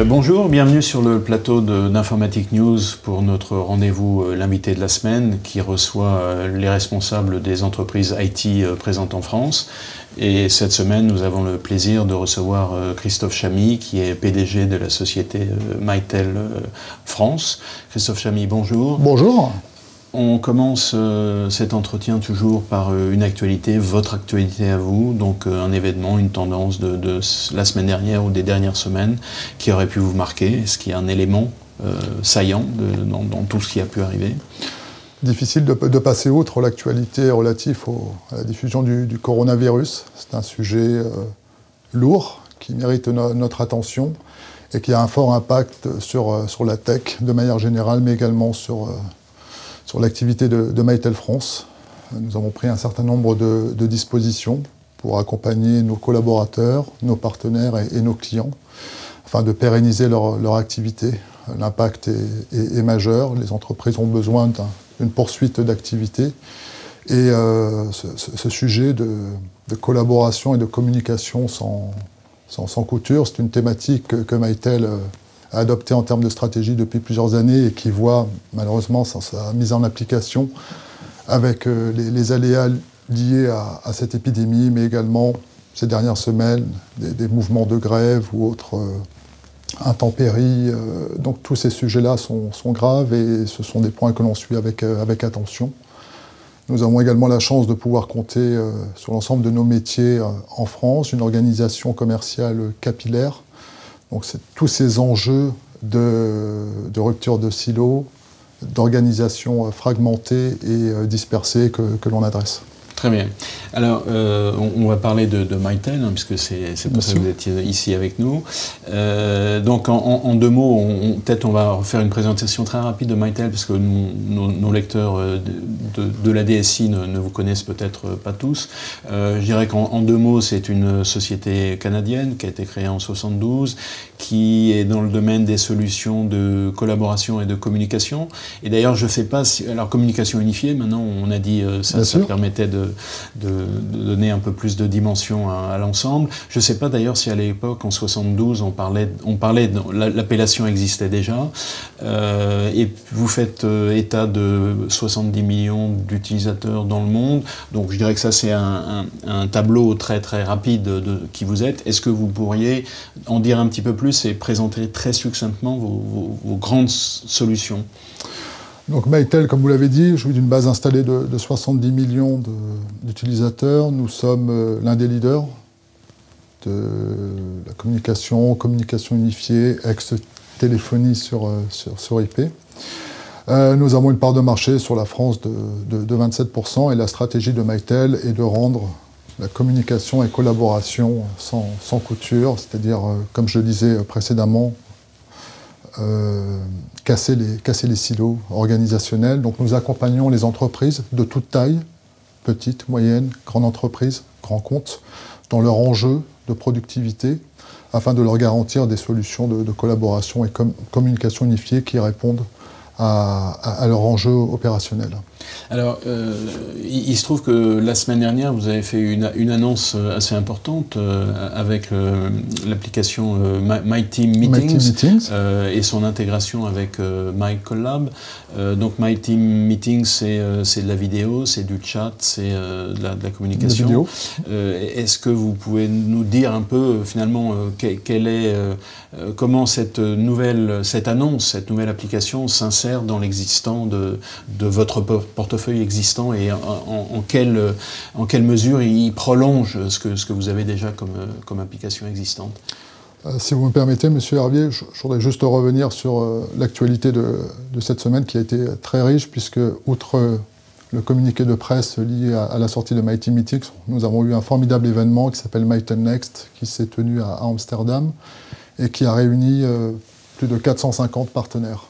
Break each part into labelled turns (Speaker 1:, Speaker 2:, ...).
Speaker 1: Bonjour, bienvenue sur le plateau d'Informatique News pour notre rendez-vous l'invité de la semaine qui reçoit les responsables des entreprises IT présentes en France. Et cette semaine, nous avons le plaisir de recevoir Christophe Chamy, qui est PDG de la société Mytel France. Christophe Chamy, bonjour.
Speaker 2: Bonjour.
Speaker 1: On commence cet entretien toujours par une actualité, votre actualité à vous, donc un événement, une tendance de la semaine dernière ou des dernières semaines qui aurait pu vous marquer. Est-ce qu'il y a un élément saillant dans tout ce qui a pu arriver?
Speaker 2: Difficile de passer outre l'actualité relative à la diffusion du coronavirus. C'est un sujet lourd qui mérite notre attention et qui a un fort impact sur la tech de manière générale, mais également sur l'activité de Mytel France. Nous avons pris un certain nombre de dispositions pour accompagner nos collaborateurs, nos partenaires et nos clients, afin de pérenniser leur activité. L'impact est majeur, les entreprises ont besoin d'une poursuite d'activité. Et ce sujet de collaboration et de communication sans couture, c'est une thématique que Mytel a adopté en termes de stratégie depuis plusieurs années et qui voit malheureusement sa mise en application avec les aléas liés à cette épidémie, mais également ces dernières semaines, des mouvements de grève ou autres intempéries. Donc tous ces sujets-là sont graves et ce sont des points que l'on suit avec attention. Nous avons également la chance de pouvoir compter sur l'ensemble de nos métiers en France, une organisation commerciale capillaire. Donc c'est tous ces enjeux de rupture de silos, d'organisation fragmentée et dispersée que l'on adresse.
Speaker 1: Très bien. Alors, on va parler de Mytel, puisque c'est pour ça que vous êtes ici avec nous. Donc, en deux mots, peut-être on va faire une présentation très rapide de Mytel, parce que nos lecteurs de la DSI ne vous connaissent peut-être pas tous. Je dirais qu'en deux mots, c'est une société canadienne qui a été créée en 1972, qui est dans le domaine des solutions de collaboration et de communication. Et d'ailleurs, je ne sais pas si... Alors, communication unifiée, maintenant, on a dit ça permettait de donner un peu plus de dimension à l'ensemble. Je ne sais pas d'ailleurs si à l'époque, en 72, l'appellation existait déjà. Et vous faites état de 70 millions d'utilisateurs dans le monde. Donc je dirais que ça, c'est un tableau très très rapide de qui vous êtes. Est-ce que vous pourriez en dire un petit peu plus et présenter très succinctement vos grandes solutions?
Speaker 2: Donc Mytel, comme vous l'avez dit, jouit d'une base installée de 70 millions d'utilisateurs. Nous sommes l'un des leaders de la communication unifiée, ex-téléphonie sur IP. Nous avons une part de marché sur la France de 27% et la stratégie de Mytel est de rendre la communication et collaboration sans couture, c'est-à-dire, comme je le disais précédemment, casser les silos organisationnels. Donc nous accompagnons les entreprises de toute taille, petites, moyennes, grandes entreprises, grands comptes, dans leur enjeu de productivité, afin de leur garantir des solutions de collaboration et communication unifiée qui répondent à leur enjeu opérationnel.
Speaker 1: Alors, il se trouve que la semaine dernière, vous avez fait une annonce assez importante avec l'application My Team Meetings, et son intégration avec MyCollab. Donc My Team Meetings, c'est de la vidéo, c'est du chat, c'est de la communication. Est-ce que vous pouvez nous dire un peu finalement comment cette nouvelle application s'insère dans l'existant de votre portefeuille existant et en quelle mesure il prolonge ce que vous avez déjà comme application existante?
Speaker 2: Si vous me permettez, Monsieur Hervier, je voudrais juste revenir sur l'actualité de cette semaine qui a été très riche, puisque, outre le communiqué de presse lié à la sortie de My Team Meetings, nous avons eu un formidable événement qui s'appelle Mytel Next, qui s'est tenu à Amsterdam et qui a réuni plus de 450 partenaires.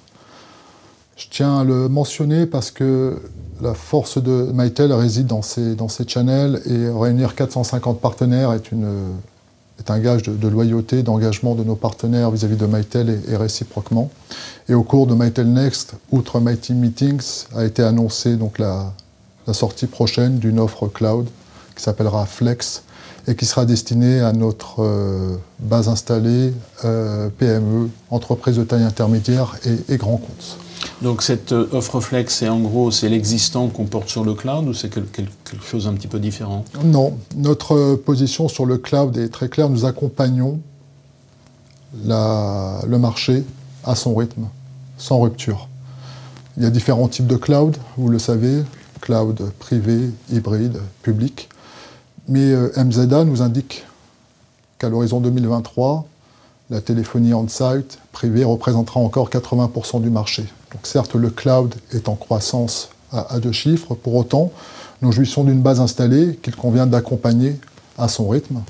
Speaker 2: Je tiens à le mentionner parce que la force de Mytel réside dans ses channels et réunir 450 partenaires est un gage de loyauté, d'engagement de nos partenaires vis-à-vis de Mytel et réciproquement. Et au cours de Mytel Next, outre My Team Meetings, a été annoncée donc la sortie prochaine d'une offre cloud qui s'appellera Flex et qui sera destiné à notre base installée PME, entreprises de taille intermédiaire et grands comptes.
Speaker 1: Donc cette offre Flex, c'est en gros c'est l'existant qu'on porte sur le cloud ou c'est quelque chose un petit peu différent?
Speaker 2: Non, notre position sur le cloud est très claire. Nous accompagnons le marché à son rythme, sans rupture. Il y a différents types de cloud, vous le savez, cloud privé, hybride, public. Mais MZA nous indique qu'à l'horizon 2023, la téléphonie on-site privée représentera encore 80% du marché. Donc certes, le cloud est en croissance à 2 chiffres. Pour autant, nous jouissons d'une base installée qu'il convient d'accompagner à son rythme.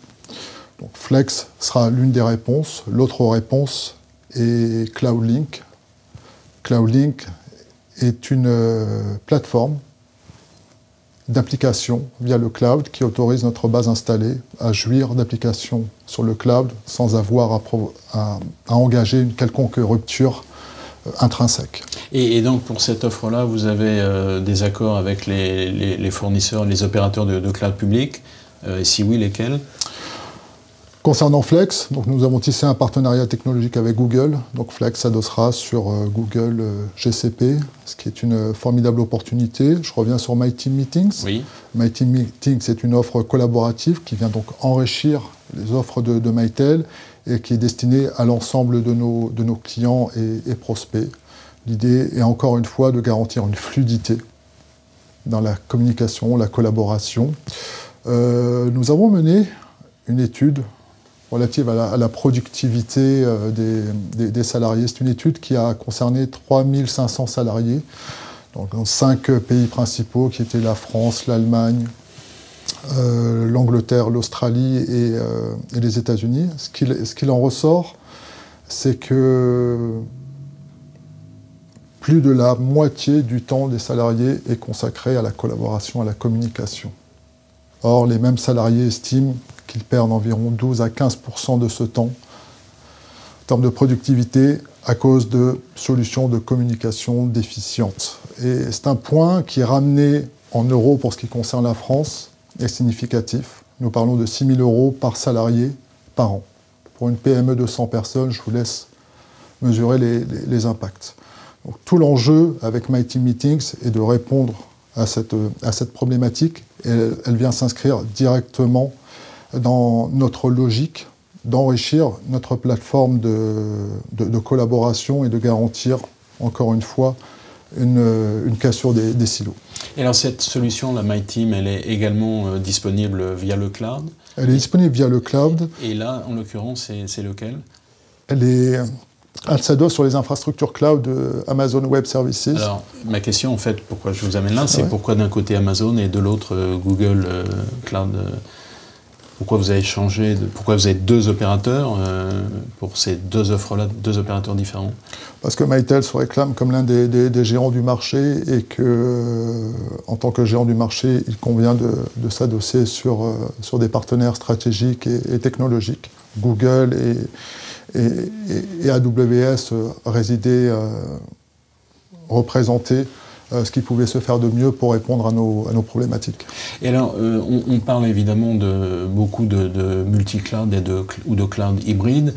Speaker 2: Donc Flex sera l'une des réponses. L'autre réponse est CloudLink. CloudLink est une plateforme d'applications via le cloud qui autorise notre base installée à jouir d'applications sur le cloud sans avoir à engager une quelconque rupture intrinsèque.
Speaker 1: Et donc pour cette offre-là, vous avez des accords avec les fournisseurs, les opérateurs de cloud public, et si oui, lesquels?
Speaker 2: Concernant Flex, donc nous avons tissé un partenariat technologique avec Google. Donc Flex s'adossera sur Google GCP, ce qui est une formidable opportunité. Je reviens sur MyTeamMeetings.
Speaker 1: Oui.
Speaker 2: MyTeamMeetings est une offre collaborative qui vient donc enrichir les offres de Mytel et qui est destinée à l'ensemble de nos clients et prospects. L'idée est encore une fois de garantir une fluidité dans la communication, la collaboration. Nous avons mené une étude relative à la productivité des salariés. C'est une étude qui a concerné 3500 salariés donc dans 5 pays principaux qui étaient la France, l'Allemagne, l'Angleterre, l'Australie et les États-Unis. Ce qu'il en ressort, c'est que plus de la moitié du temps des salariés est consacré à la collaboration, à la communication. Or, les mêmes salariés estiment qu'ils perdent environ 12 à 15% de ce temps en termes de productivité à cause de solutions de communication déficientes. Et c'est un point qui est ramené en euros pour ce qui concerne la France est significatif. Nous parlons de 6 000 € par salarié par an. Pour une PME de 100 personnes, je vous laisse mesurer les impacts. Donc, tout l'enjeu avec MyTeamMeetings est de répondre à cette problématique et elle vient s'inscrire directement dans notre logique d'enrichir notre plateforme de collaboration et de garantir, encore une fois, une cassure des silos.
Speaker 1: Et alors cette solution, la MyTeam, elle est également disponible via le cloud?
Speaker 2: Elle est disponible via le cloud.
Speaker 1: Et là, en l'occurrence, c'est lequel?
Speaker 2: Elle s'adosse sur les infrastructures cloud de Amazon Web Services.
Speaker 1: Alors, ma question, en fait, pourquoi je vous amène là, c'est pourquoi d'un côté Amazon et de l'autre Google Cloud pourquoi vous avez changé, pourquoi vous avez 2 opérateurs pour ces 2 offres-là, 2 opérateurs différents?
Speaker 2: Parce que Mytel se réclame comme l'un des géants du marché et que, en tant que géant du marché, il convient de s'adosser sur des partenaires stratégiques et technologiques. Google et AWS résidaient, représentaient ce qui pouvait se faire de mieux pour répondre à nos problématiques.
Speaker 1: Et alors, on parle évidemment de beaucoup de multi-cloud ou de cloud hybride.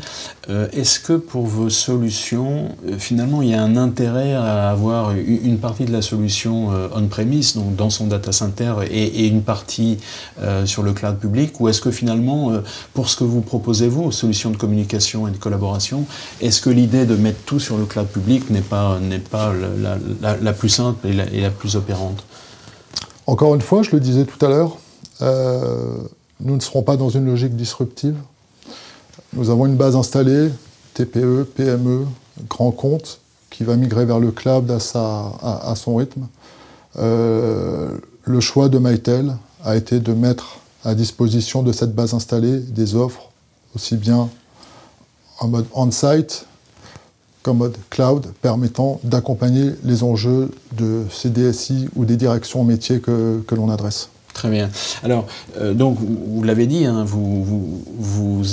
Speaker 1: Est-ce que pour vos solutions, finalement, il y a un intérêt à avoir une partie de la solution on-premise, donc dans son data center, et une partie sur le cloud public? Ou est-ce que finalement, pour ce que vous proposez, vous, solutions de communication et de collaboration, est-ce que l'idée de mettre tout sur le cloud public n'est pas la plus simple et la plus opérante?
Speaker 2: Encore une fois, je le disais tout à l'heure, nous ne serons pas dans une logique disruptive. Nous avons une base installée, TPE, PME, grand compte, qui va migrer vers le cloud à son rythme. Le choix de Mytel a été de mettre à disposition de cette base installée des offres, aussi bien en mode on-site, comme mode cloud, permettant d'accompagner les enjeux de ces DSI ou des directions métiers que l'on adresse.
Speaker 1: Très bien. Alors, donc, vous l'avez dit, hein, vous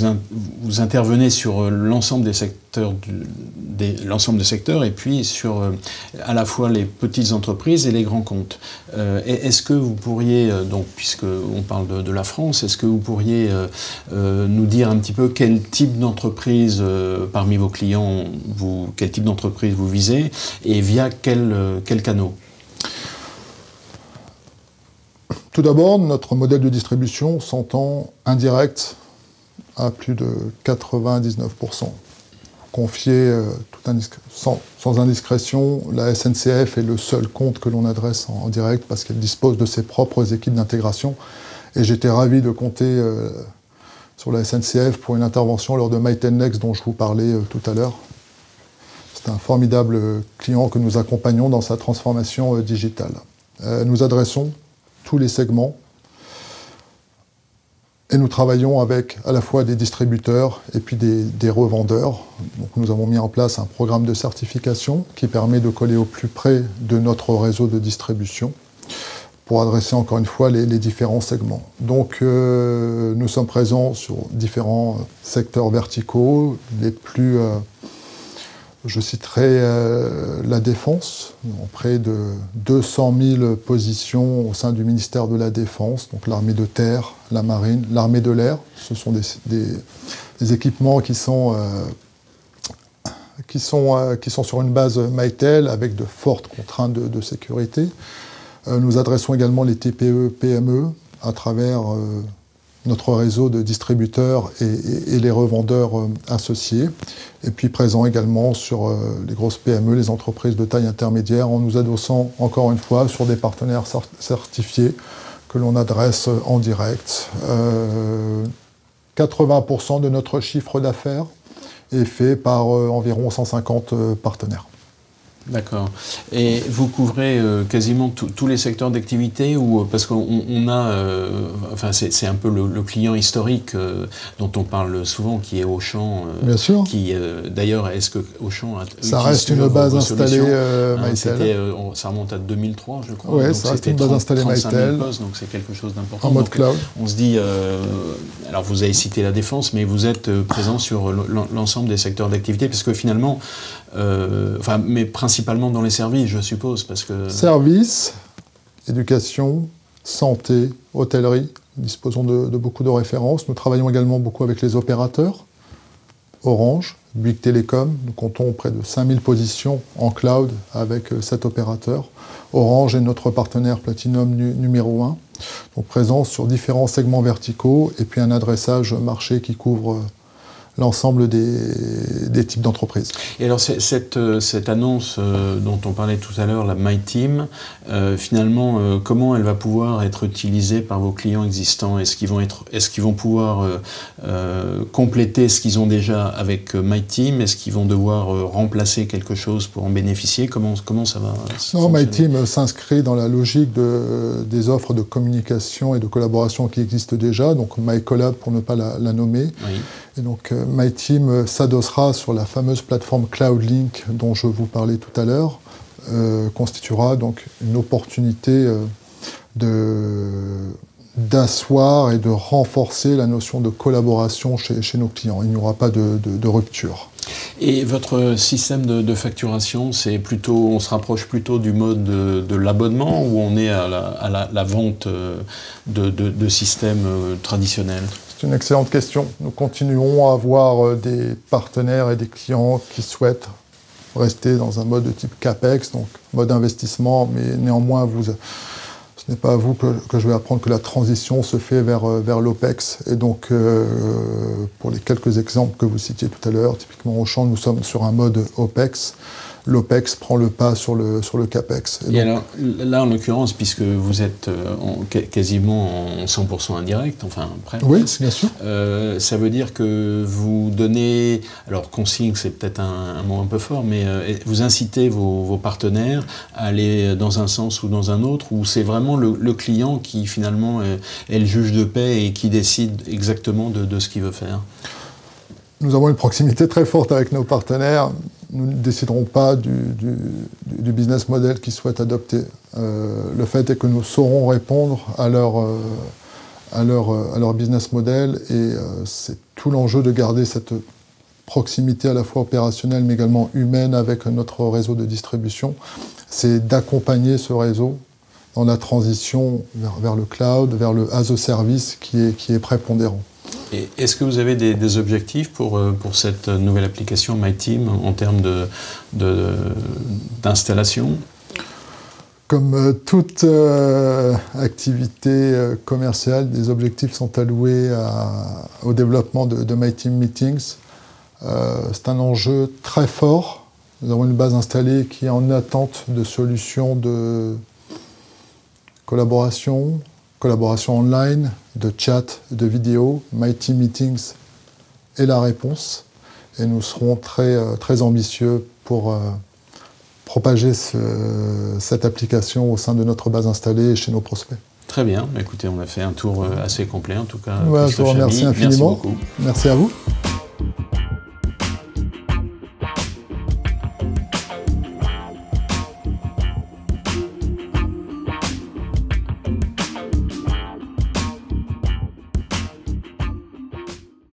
Speaker 1: intervenez sur l'ensemble des secteurs, l'ensemble des secteurs, et puis sur à la fois les petites entreprises et les grands comptes. Est-ce que vous pourriez, donc, puisqu'on parle de la France, est-ce que vous pourriez nous dire un petit peu quel type d'entreprise parmi vos clients, quel type d'entreprise vous visez, et via quel canaux?
Speaker 2: Tout d'abord, notre modèle de distribution s'entend indirect à plus de 99%. Confié sans indiscrétion, la SNCF est le seul compte que l'on adresse en direct parce qu'elle dispose de ses propres équipes d'intégration. Et j'étais ravi de compter sur la SNCF pour une intervention lors de MyTelNext dont je vous parlais tout à l'heure. C'est un formidable client que nous accompagnons dans sa transformation digitale. Nous adressons tous les segments et nous travaillons avec à la fois des distributeurs et puis des revendeurs. Donc nous avons mis en place un programme de certification qui permet de coller au plus près de notre réseau de distribution pour adresser encore une fois les différents segments. Donc nous sommes présents sur différents secteurs verticaux, les plus... je citerai la Défense, près de 200 000 positions au sein du ministère de la Défense, donc l'armée de terre, la marine, l'armée de l'air. Ce sont des équipements qui sont sur une base Mytel avec de fortes contraintes de sécurité. Nous adressons également les TPE, PME à travers notre réseau de distributeurs et les revendeurs associés, et puis présent également sur les grosses PME, les entreprises de taille intermédiaire, en nous adossant encore une fois sur des partenaires certifiés que l'on adresse en direct. 80% de notre chiffre d'affaires est fait par environ 150 partenaires.
Speaker 1: D'accord. Et vous couvrez quasiment tous les secteurs d'activité, ou parce qu'on a, enfin c'est un peu le client historique dont on parle souvent, qui est Auchan.
Speaker 2: Bien sûr.
Speaker 1: Qui d'ailleurs, est-ce que Auchan a
Speaker 2: ça reste une base installée Mytel.
Speaker 1: Ça remonte à 2003, je crois.
Speaker 2: Oui, ça reste une base installée Mytel.
Speaker 1: Donc c'est quelque chose d'important.
Speaker 2: En mode cloud.
Speaker 1: On se dit, alors vous avez cité la défense, mais vous êtes présent sur l'ensemble des secteurs d'activité, parce que finalement, mais principalement dans les services, je suppose, parce que...
Speaker 2: Services, éducation, santé, hôtellerie, nous disposons de beaucoup de références. Nous travaillons également beaucoup avec les opérateurs. Orange, Bouygues Télécom, nous comptons près de 5000 positions en cloud avec 7 opérateurs. Orange est notre partenaire Platinum numéro 1. Donc présence sur différents segments verticaux et puis un adressage marché qui couvre l'ensemble des types d'entreprises.
Speaker 1: Et alors cette annonce dont on parlait tout à l'heure, la MyTeam, finalement, comment elle va pouvoir être utilisée par vos clients existants? Est-ce qu'ils vont pouvoir compléter ce qu'ils ont déjà avec MyTeam? Est-ce qu'ils vont devoir remplacer quelque chose pour en bénéficier? Comment ça va?
Speaker 2: Non, MyTeam s'inscrit dans la logique des offres de communication et de collaboration qui existent déjà, donc MyCollab pour ne pas la nommer.
Speaker 1: Oui.
Speaker 2: Et donc MyTeam s'adossera sur la fameuse plateforme CloudLink dont je vous parlais tout à l'heure, constituera donc une opportunité d'asseoir et de renforcer la notion de collaboration chez nos clients. Il n'y aura pas de rupture.
Speaker 1: Et votre système de facturation, c'est plutôt, on se rapproche plutôt du mode de l'abonnement, ou on est à la vente de systèmes traditionnels?
Speaker 2: C'est une excellente question. Nous continuons à avoir des partenaires et des clients qui souhaitent rester dans un mode de type CAPEX, donc mode investissement, mais néanmoins, ce n'est pas à vous que je vais apprendre que la transition se fait vers l'OPEX. Et donc, pour les quelques exemples que vous citiez tout à l'heure, typiquement Auchan, nous sommes sur un mode OPEX. L'OPEX prend le pas sur le CAPEX.
Speaker 1: Et alors, là, en l'occurrence, puisque vous êtes quasiment en 100% indirect, enfin, presque,
Speaker 2: oui, bien sûr.
Speaker 1: Ça veut dire que vous donnez, alors consigne, c'est peut-être un mot un peu fort, mais vous incitez vos partenaires à aller dans un sens ou dans un autre, ou c'est vraiment le client qui, finalement, est le juge de paix et qui décide exactement de ce qu'il veut faire?
Speaker 2: Nous avons une proximité très forte avec nos partenaires. nous ne déciderons pas du business model qu'ils souhaitent adopter. Le fait est que nous saurons répondre à leur business model et c'est tout l'enjeu de garder cette proximité à la fois opérationnelle mais également humaine avec notre réseau de distribution. C'est d'accompagner ce réseau dans la transition vers le cloud, vers le as a service qui est prépondérant.
Speaker 1: Et est-ce que vous avez des objectifs pour cette nouvelle application MyTeam en termes d'installation ?
Speaker 2: Comme toute activité commerciale, des objectifs sont alloués au développement de MyTeam Meetings. C'est un enjeu très fort. Nous avons une base installée qui est en attente de solutions de collaboration online, de chat, de vidéo. MyTeam Meetings est la réponse. Et nous serons très ambitieux pour propager cette application au sein de notre base installée et chez nos prospects.
Speaker 1: Très bien. Écoutez, on a fait un tour assez complet en tout cas.
Speaker 2: Ouais, je vous remercie infiniment.
Speaker 1: Merci beaucoup.
Speaker 2: Merci à vous.